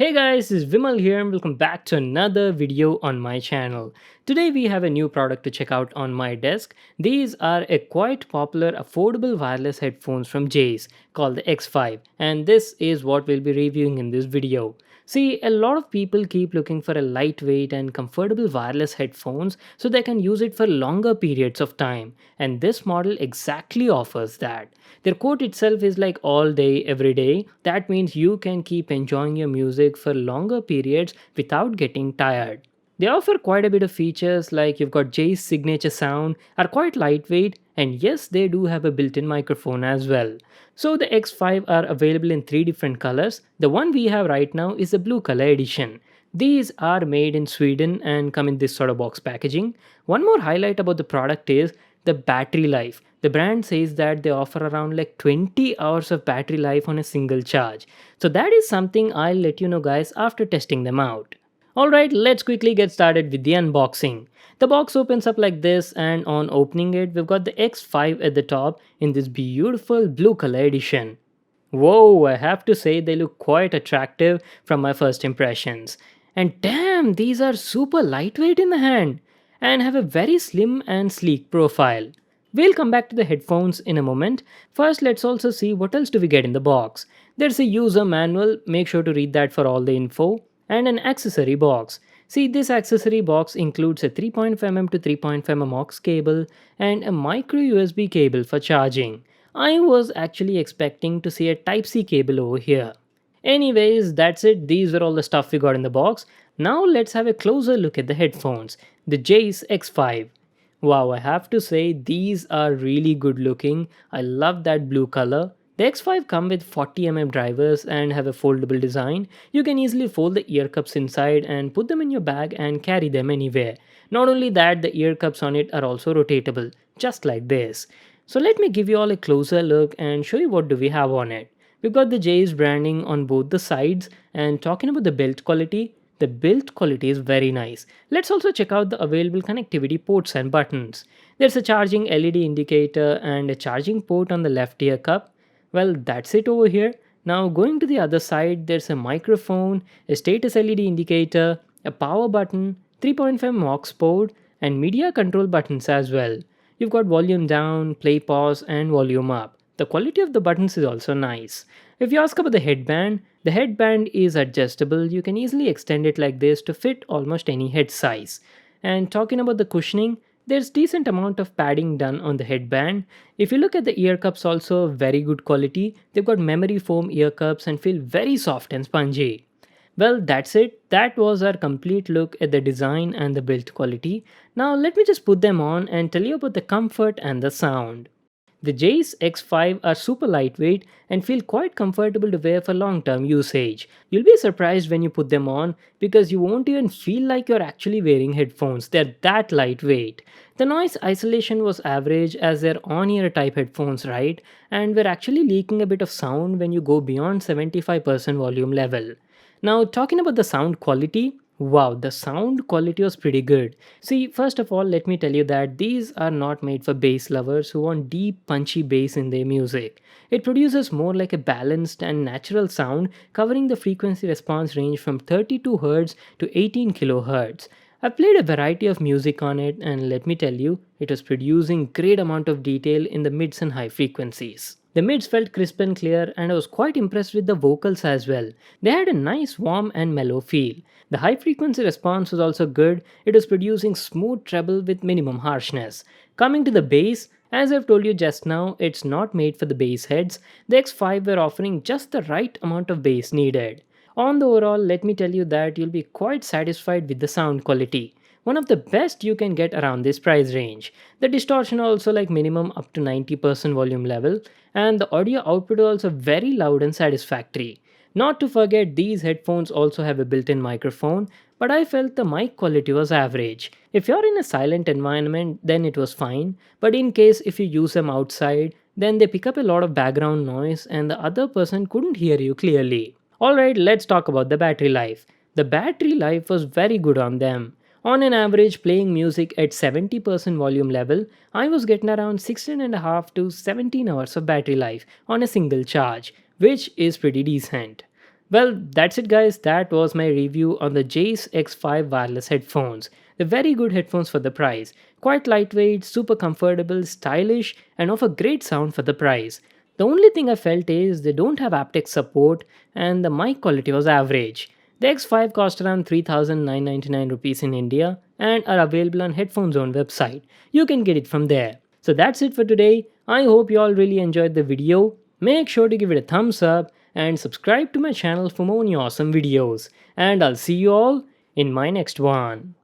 Hey guys, this is Vimal here and welcome back to another video on my channel. Today we have a new product to check out on my desk. These are a quite popular affordable wireless headphones from Jace called the X5, and this is what we'll be reviewing in this video. See, a lot of people keep looking for a lightweight and comfortable wireless headphones so they can use it for longer periods of time, and this model exactly offers that. Their quote itself is like all day, every day. That means you can keep enjoying your music for longer periods without getting tired. They offer quite a bit of features like you've got Jay's signature sound, are quite lightweight, and yes, they do have a built-in microphone as well. So the X5 are available in three different colors. The one we have right now is the blue color edition. These are made in Sweden and come in this sort of box packaging. One more highlight about the product is the battery life. The brand says that they offer around like 20 hours of battery life on a single charge. So that is something I'll let you know guys after testing them out. Alright, let's quickly get started with the unboxing. The box opens up like this, and on opening it, we've got the X5 at the top in this beautiful blue color edition. Whoa, I have to say they look quite attractive from my first impressions. And damn, these are super lightweight in the hand and have a very slim and sleek profile. We'll come back to the headphones in a moment. First, let's also see what else do we get in the box. There's a user manual, make sure to read that for all the info, and an accessory box. See, this accessory box includes a 3.5mm to 3.5mm aux cable and a micro USB cable for charging. I was actually expecting to see a Type-C cable over here. Anyways, that's it. These are all the stuff we got in the box. Now let's have a closer look at the headphones. The Jace X5. Wow, I have to say these are really good looking. I love that blue color. The X5 come with 40mm drivers and have a foldable design. You can easily fold the ear cups inside and put them in your bag and carry them anywhere. Not only that, the ear cups on it are also rotatable, just like this. So let me give you all a closer look and show you what do we have on it. We've got the J's branding on both the sides, and talking about the build quality is very nice. Let's also check out the available connectivity ports and buttons. There's a charging LED indicator and a charging port on the left ear cup. Well, that's it over here. Now going to the other side, there's a microphone, a status LED indicator, a power button, 3.5 aux port, and media control buttons as well. You've got volume down, play pause, and volume up. The quality of the buttons is also nice. If you ask about the headband is adjustable. You can easily extend it like this to fit almost any head size. And talking about the cushioning, there's decent amount of padding done on the headband. If you look at the ear cups, also very good quality. They've got memory foam ear cups and feel very soft and spongy. Well, that's it. That was our complete look at the design and the build quality. Now let me just put them on and tell you about the comfort and the sound. The Jace X5 are super lightweight and feel quite comfortable to wear for long-term usage. You'll be surprised when you put them on because you won't even feel like you're actually wearing headphones. They're that lightweight. The noise isolation was average as they're on-ear type headphones, right? And we're actually leaking a bit of sound when you go beyond 75% volume level. Now, talking about the sound quality, wow, the sound quality was pretty good. See, first of all, let me tell you that these are not made for bass lovers who want deep, punchy bass in their music. It produces more like a balanced and natural sound, covering the frequency response range from 32 Hz to 18 kHz. I played a variety of music on it, and let me tell you, it was producing great amount of detail in the mids and high frequencies. The mids felt crisp and clear, and I was quite impressed with the vocals as well. They had a nice warm and mellow feel. The high frequency response was also good. It was producing smooth treble with minimum harshness. Coming to the bass, as I've told you just now, it's not made for the bass heads. The X5 were offering just the right amount of bass needed. On the overall, let me tell you that you'll be quite satisfied with the sound quality. One of the best you can get around this price range. The distortion also like minimum up to 90% volume level, and the audio output also very loud and satisfactory. Not to forget, these headphones also have a built-in microphone, but I felt the mic quality was average. If you're in a silent environment, then it was fine, but in case if you use them outside, then they pick up a lot of background noise and the other person couldn't hear you clearly. Alright, let's talk about the battery life. The battery life was very good on them. On an average, playing music at 70% volume level, I was getting around 16.5 to 17 hours of battery life on a single charge, which is pretty decent. Well, that's it, guys. That was my review on the Jace X5 wireless headphones. They're very good headphones for the price. Quite lightweight, super comfortable, stylish, and offer great sound for the price. The only thing I felt is they don't have aptX support and the mic quality was average. The X5 cost around 3,999 rupees in India and are available on Headphone Zone website. You can get it from there. So that's it for today. I hope you all really enjoyed the video. Make sure to give it a thumbs up and subscribe to my channel for more new awesome videos. And I'll see you all in my next one.